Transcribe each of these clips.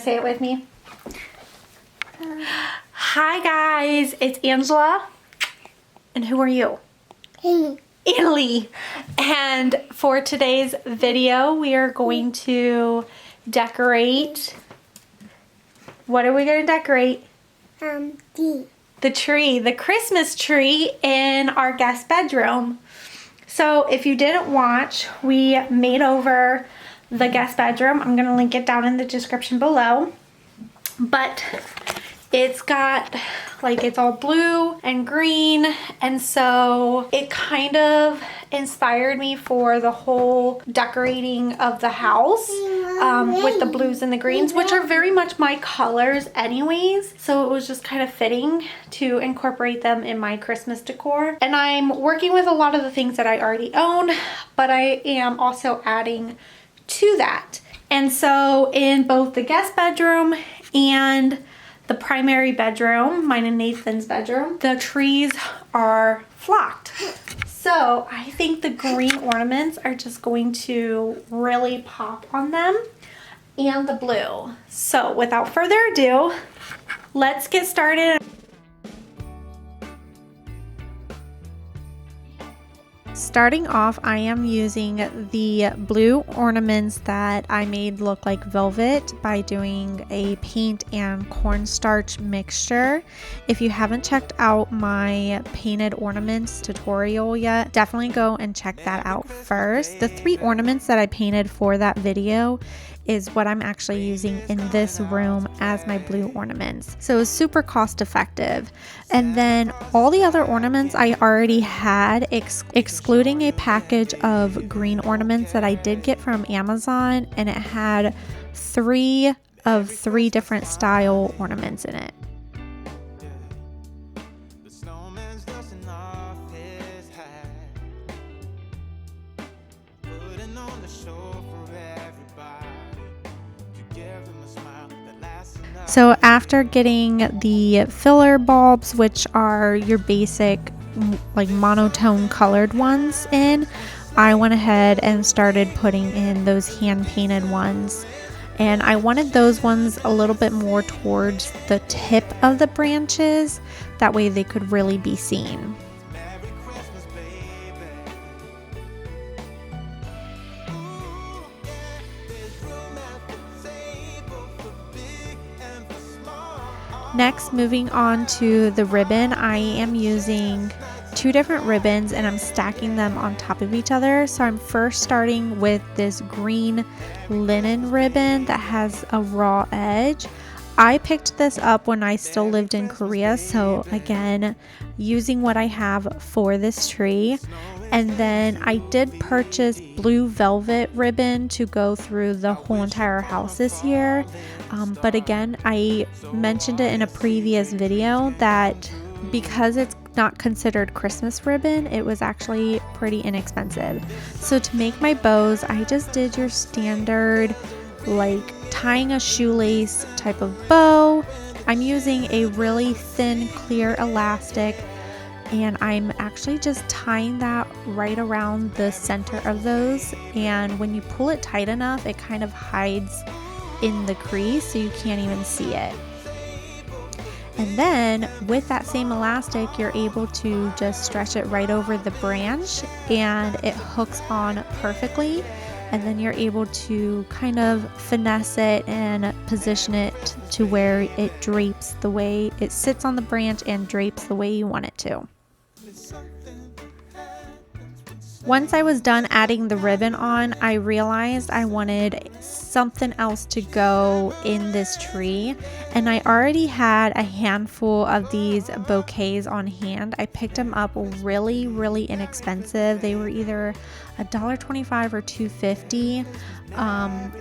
say it with me? Hi guys, it's Angela. And who are you? Italy. And for today's video, we are going to decorate. What are we going to decorate? The tree, the Christmas tree in our guest bedroom. So if you didn't watch, we made over the guest bedroom. I'm going to link it down in the description below. But it's got, like, it's all blue and green, and so it kind of inspired me for the whole decorating of the house with the blues and the greens, which are very much my colors anyways, so it was just kind of fitting to incorporate them in my Christmas decor. And I'm working with a lot of the things that I already own, but I am also adding to that. And so in both the guest bedroom and the primary bedroom, mine and Nathan's bedroom, the trees are flocked. So I think the green ornaments are just going to really pop on them, and the blue. So without further ado, let's get started. Starting off, I am using the blue ornaments that I made look like velvet by doing a paint and cornstarch mixture. If you haven't checked out my painted ornaments tutorial yet, definitely go and check that out first. The 3 ornaments that I painted for that video is what I'm actually using in this room as my blue ornaments. So it's super cost effective. And then all the other ornaments I already had, excluding a package of green ornaments that I did get from Amazon, and it had 3 of 3 different style ornaments in it. So after getting the filler bulbs, which are your basic like monotone colored ones in, I went ahead and started putting in those hand painted ones. And I wanted those ones a little bit more towards the tip of the branches, that way they could really be seen. Next, moving on to the ribbon, I am using 2 different ribbons and I'm stacking them on top of each other. So I'm first starting with this green linen ribbon that has a raw edge. I picked this up when I still lived in Korea, so again, using what I have for this tree. And then I did purchase blue velvet ribbon to go through the whole entire house this year. But again, I mentioned it in a previous video that because it's not considered Christmas ribbon, it was actually pretty inexpensive. So to make my bows, I just did your standard like tying a shoelace type of bow. I'm using a really thin clear elastic, and I'm actually just tying that right around the center of those, and when you pull it tight enough, it kind of hides in the crease so you can't even see it. And then with that same elastic, you're able to just stretch it right over the branch and it hooks on perfectly. And then you're able to kind of finesse it and position it to where it drapes the way it sits on the branch and drapes the way you want it to. Once I was done adding the ribbon on, I realized I wanted something else to go in this tree, and I already had a handful of these bouquets on hand. I picked them up really inexpensive. They were either $1.25 or $2.50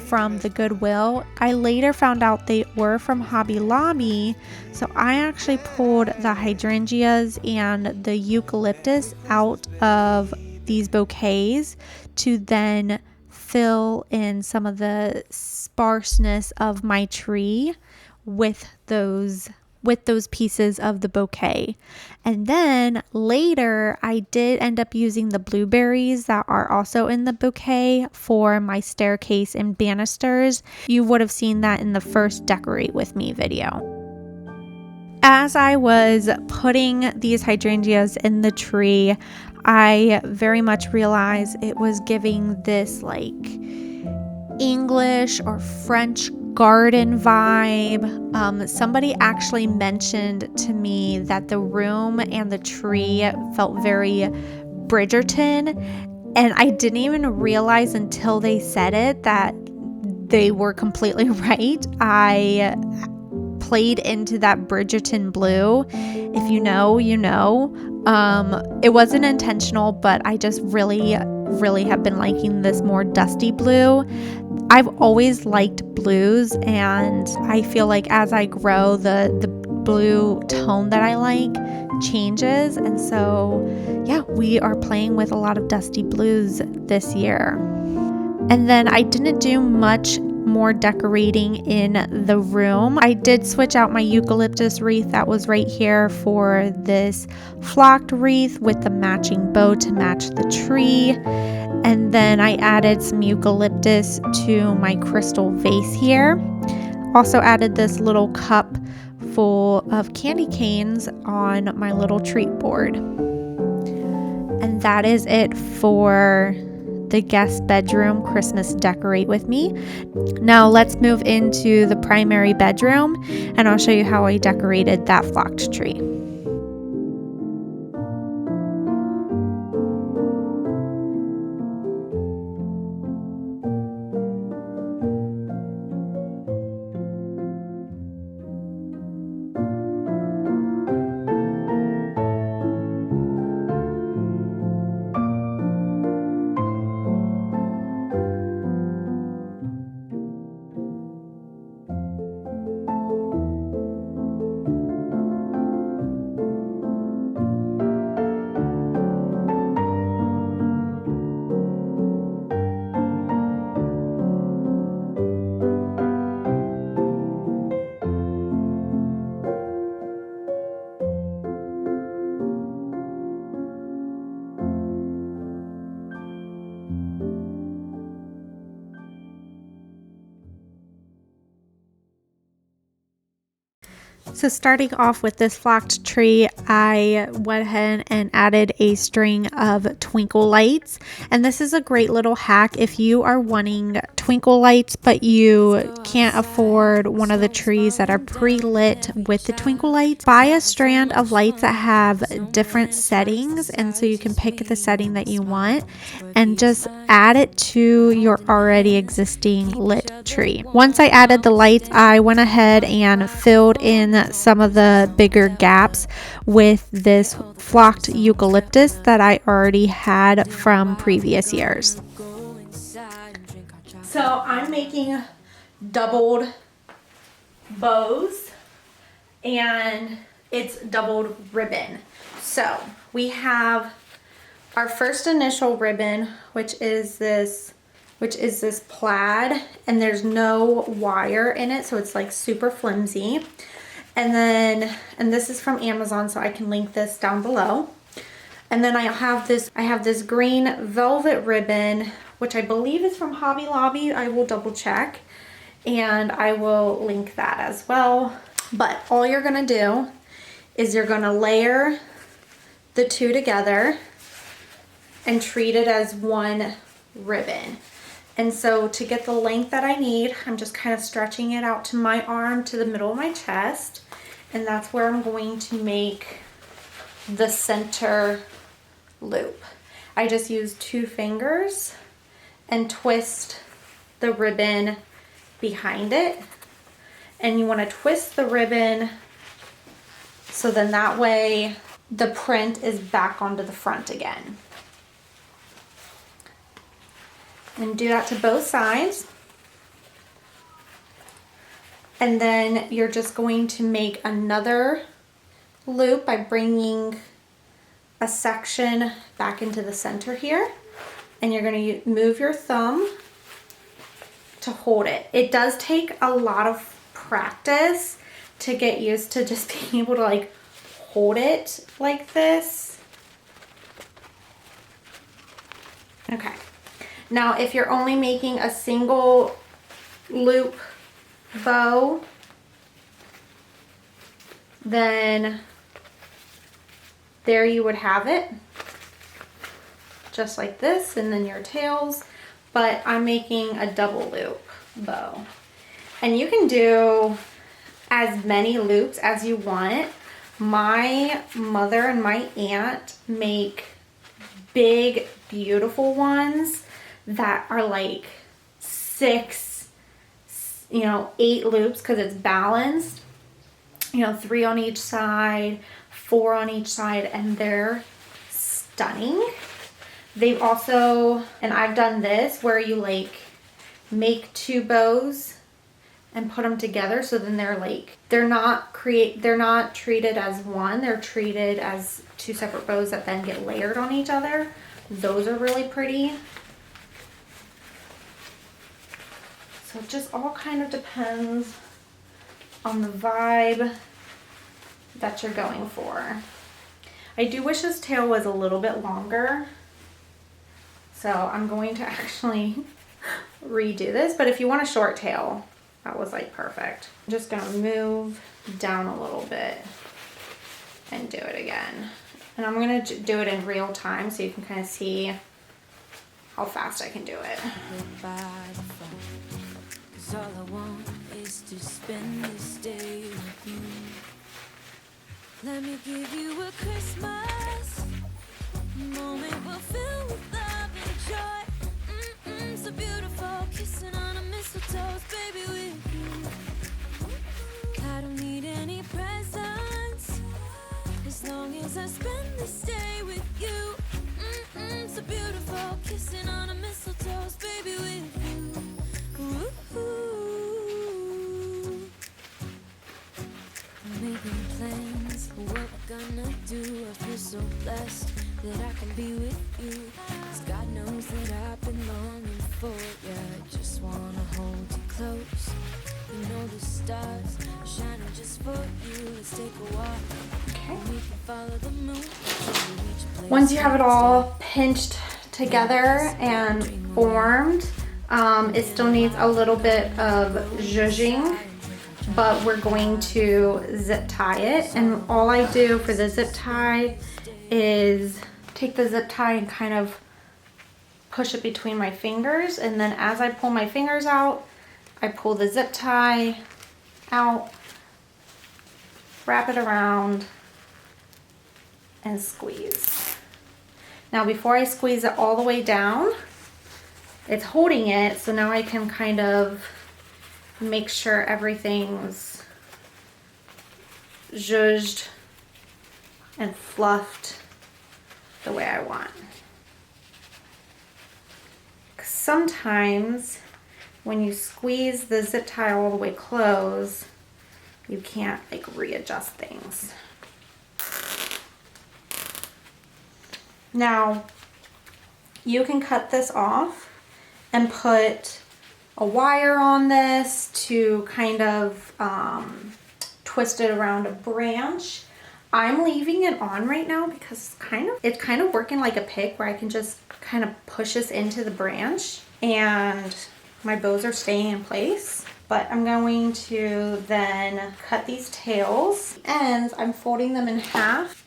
from the Goodwill. I later found out they were from Hobby Lobby, so I actually pulled the hydrangeas and the eucalyptus out of these bouquets to then fill in some of the sparseness of my tree with those with those pieces of the bouquet. And then later I did end up using the blueberries that are also in the bouquet for my staircase and banisters. You would have seen that in the first Decorate With Me video. As I was putting these hydrangeas in the tree, I very much realized it was giving this like English or French garden vibe. Somebody actually mentioned to me that the room and the tree felt very Bridgerton, and I didn't even realize until they said it that they were completely right. I played into that Bridgerton blue. If you know, you know. It wasn't intentional, but I just really have been liking this more dusty blue. I've always liked blues, and I feel like as I grow, the blue tone that I like changes. And so yeah, we are playing with a lot of dusty blues this year. And then I didn't do much more decorating in the room. I did switch out my eucalyptus wreath that was right here for this flocked wreath with the matching bow to match the tree. And then I added some eucalyptus to my crystal vase here. Also added this little cup full of candy canes on my little treat board. And that is it for the guest bedroom Christmas Decorate With Me. Now let's move into the primary bedroom, and I'll show you how I decorated that flocked tree. So starting off with this flocked tree, I went ahead and added a string of twinkle lights. And this is a great little hack if you are wanting twinkle lights, but you can't afford one of the trees that are pre-lit with the twinkle lights. Buy a strand of lights that have different settings, and so you can pick the setting that you want and just add it to your already existing lit tree. Once I added the lights, I went ahead and filled in some of the bigger gaps with this flocked eucalyptus that I already had from previous years. So I'm making doubled bows, and it's doubled ribbon. So we have our first initial ribbon, which is this plaid, and there's no wire in it, so it's like super flimsy. And this is from Amazon, so I can link this down below. And then I have this green velvet ribbon, which I believe is from Hobby Lobby. I will double check, and I will link that as well. But all you're gonna do is you're gonna layer the two together and treat it as one ribbon. And so to get the length that I need, I'm just kind of stretching it out to my arm to the middle of my chest. And that's where I'm going to make the center loop. I just use 2 fingers and twist the ribbon behind it. And you want to twist the ribbon so then that way the print is back onto the front again. And do that to both sides. And then you're just going to make another loop by bringing a section back into the center here. And you're going to move your thumb to hold it. It does take a lot of practice to get used to just being able to like hold it like this. Okay. Now if you're only making a single loop bow, then there you would have it, just like this, and then your tails. But I'm making a double loop bow, and you can do as many loops as you want. My mother and my aunt make big, beautiful ones that are like 6, 8 loops, because it's balanced, 3 on each side, 4 on each side, and they're stunning. They've also, and I've done this where you like make 2 bows and put them together, so then they're not treated as one, they're treated as 2 separate bows that then get layered on each other. Those are really pretty. So it just all kind of depends on the vibe that you're going for. I do wish this tail was a little bit longer, so I'm going to actually redo this. But if you want a short tail, that was like perfect. I'm just gonna move down a little bit and do it again. And I'm gonna do it in real time so you can kind of see how fast I can do it. All I want is to spend this day with you. Let me give you a Christmas moment we'll fill with love and joy. So beautiful, kissing on a mistletoe, baby, with you. I don't need any presents as long as I spend this day with you. So beautiful, kissing on a mistletoe, baby, with you. Making plans for what we're gonna do. I feel so blessed that I can be with you. 'Cause God knows that I've been longing for you. I just wanna hold you close. You know the stars are shining just for you. Let's take a walk. Okay. We can follow the moon. Once you have it all pinched together and formed, it still needs a little bit of zhuzhing, but we're going to zip tie it. And all I do for the zip tie is take the zip tie and kind of push it between my fingers, and then as I pull my fingers out, I pull the zip tie out, wrap it around, and squeeze. Now before I squeeze it all the way down, it's holding it, so now I can kind of make sure everything's zhuzhed and fluffed the way I want. Sometimes when you squeeze the zip tie all the way closed, you can't like readjust things. Now you can cut this off and put a wire on this to kind of twist it around a branch. I'm leaving it on right now because it's kind of working like a pick, where I can just kind of push this into the branch and my bows are staying in place. But I'm going to then cut these tails. Ends, I'm folding them in half,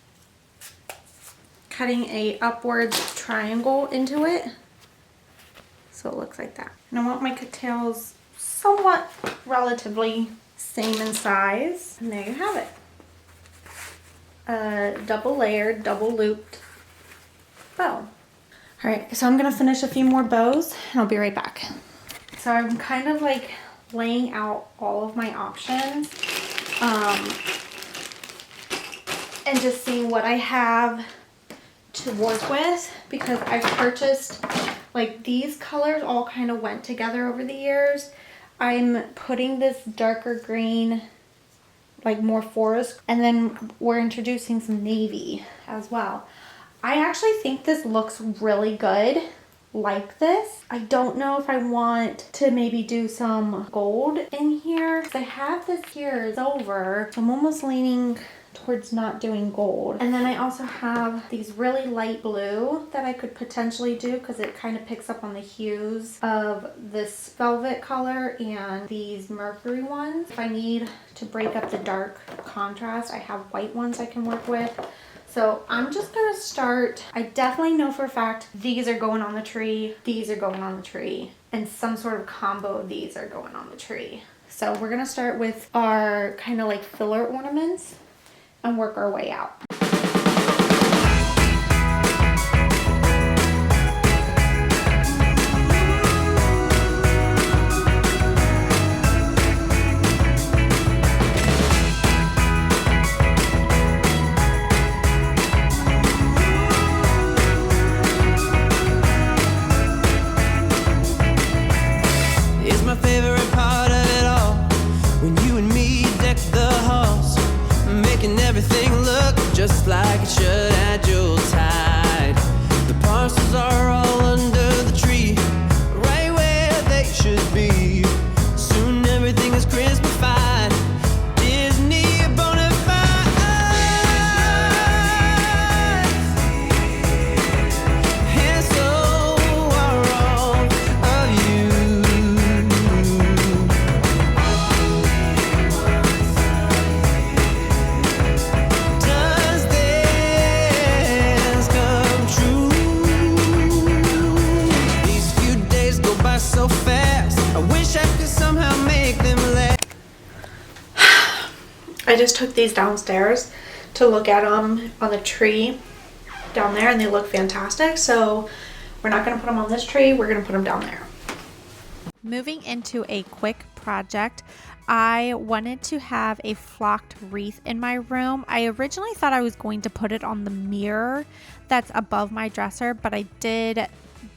cutting a upwards triangle into it. So it looks like that. And I want my tails somewhat relatively same in size. And there you have it. A double layered, double looped bow. All right, so I'm gonna finish a few more bows and I'll be right back. So I'm kind of like laying out all of my options and just seeing what I have to work with, because I've purchased like these colors all kind of went together over the years. I'm putting this darker green, like more forest, and then we're introducing some navy as well. I actually think this looks really good like this. I don't know if I want to maybe do some gold in here, because I have this here silver, so I'm almost leaning towards not doing gold. And then I also have these really light blue that I could potentially do, because it kind of picks up on the hues of this velvet color and these mercury ones. If I need to break up the dark contrast, I have white ones I can work with. So I'm just gonna start. I definitely know for a fact these are going on the tree, these are going on the tree, and some sort of combo of these are going on the tree. So we're gonna start with our kind of like filler ornaments and work our way out. Just like it should at Yuletide. The parcels are all under the tree, right where they should be. Soon everything is Christmasified. Disney bona fide. And so are all of you. So fast, I wish I could somehow make them last. I just took these downstairs to look at them on the tree down there, and they look fantastic. So we're not going to put them on this tree, we're going to put them down there. Moving into a quick project, I wanted to have a flocked wreath in my room. I originally thought I was going to put it on the mirror that's above my dresser, but I did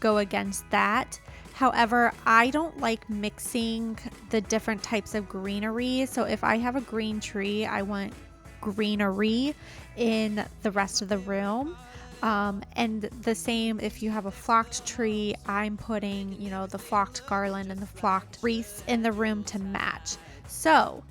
go against that. However, I don't like mixing the different types of greenery. So if I have a green tree, I want greenery in the rest of the room. And the same if you have a flocked tree, I'm putting, you know, the flocked garland and the flocked wreaths in the room to match. So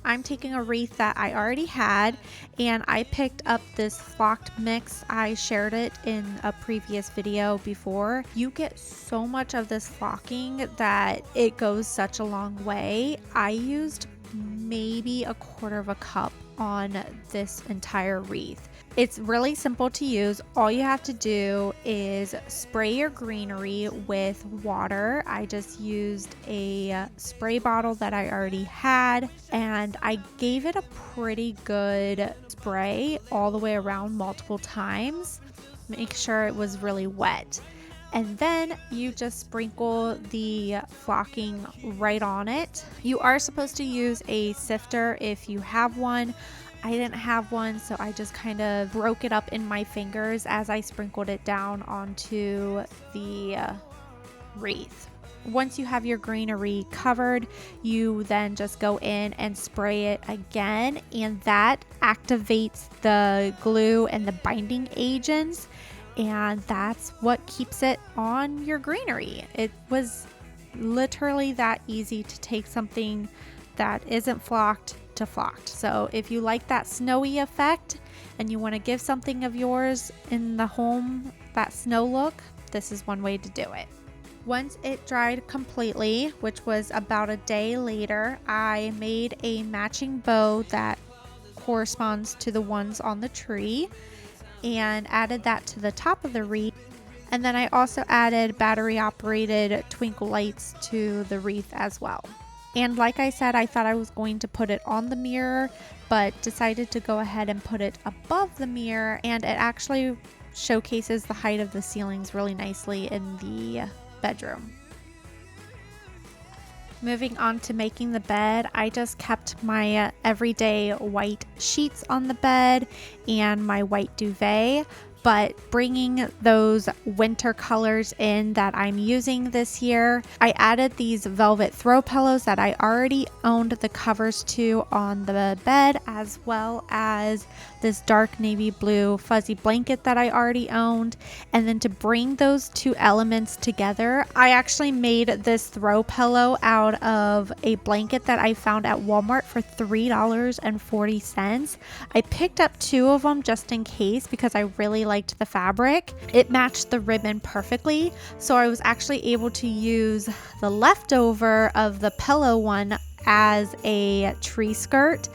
I'm taking a wreath that I already had, and I picked up this flocked mix. I shared it in a previous video before. You get so much of this flocking that it goes such a long way. I used maybe 1/4 cup on this entire wreath. It's really simple to use. All you have to do is spray your greenery with water. I just used a spray bottle that I already had, and I gave it a pretty good spray all the way around multiple times. Make sure it was really wet. And then you just sprinkle the flocking right on it. You are supposed to use a sifter if you have one. I didn't have one, so I just kind of broke it up in my fingers as I sprinkled it down onto the wreath. Once you have your greenery covered, you then just go in and spray it again, and that activates the glue and the binding agents, and that's what keeps it on your greenery. It was literally that easy to take something that isn't flocked to flocked. So if you like that snowy effect and you want to give something of yours in the home that snow look, this is one way to do it. Once it dried completely, which was about a day later, I made a matching bow that corresponds to the ones on the tree and added that to the top of the wreath. And then I also added battery operated twinkle lights to the wreath as well. And like I said, I thought I was going to put it on the mirror, but decided to go ahead and put it above the mirror, and it actually showcases the height of the ceilings really nicely in the bedroom. Moving on to making the bed, I just kept my everyday white sheets on the bed and my white duvet, but bringing those winter colors in that I'm using this year. I added these velvet throw pillows that I already owned the covers to on the bed, as well as this dark navy blue fuzzy blanket that I already owned. And then to bring those two elements together, I actually made this throw pillow out of a blanket that I found at Walmart for $3.40. I picked up 2 of them just in case because I really liked the fabric. It matched the ribbon perfectly, so I was actually able to use the leftover of the pillow one as a tree skirt.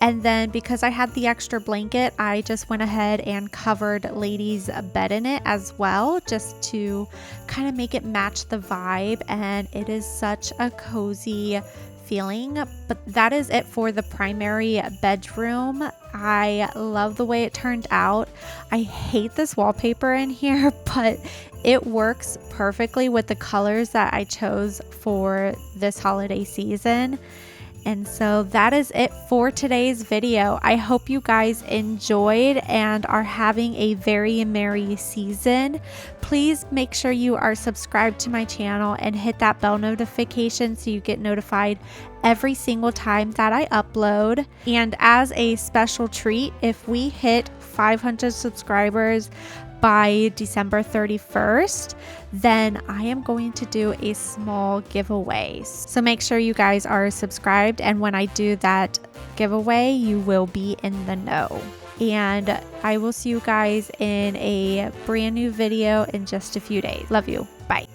And then because I had the extra blanket, I just went ahead and covered Lady's bed in it as well, just to kind of make it match the vibe. And it is such a cozy feeling. But that is it for the primary bedroom. I love the way it turned out. I hate this wallpaper in here, but it works perfectly with the colors that I chose for this holiday season. And so that is it for today's video. I hope you guys enjoyed and are having a very merry season. Please make sure you are subscribed to my channel and hit that bell notification so you get notified every single time that I upload. And as a special treat, if we hit 500 subscribers by December 31st, then I am going to do a small giveaway. So make sure you guys are subscribed, and when I do that giveaway, you will be in the know. And I will see you guys in a brand new video in just a few days. Love you. Bye.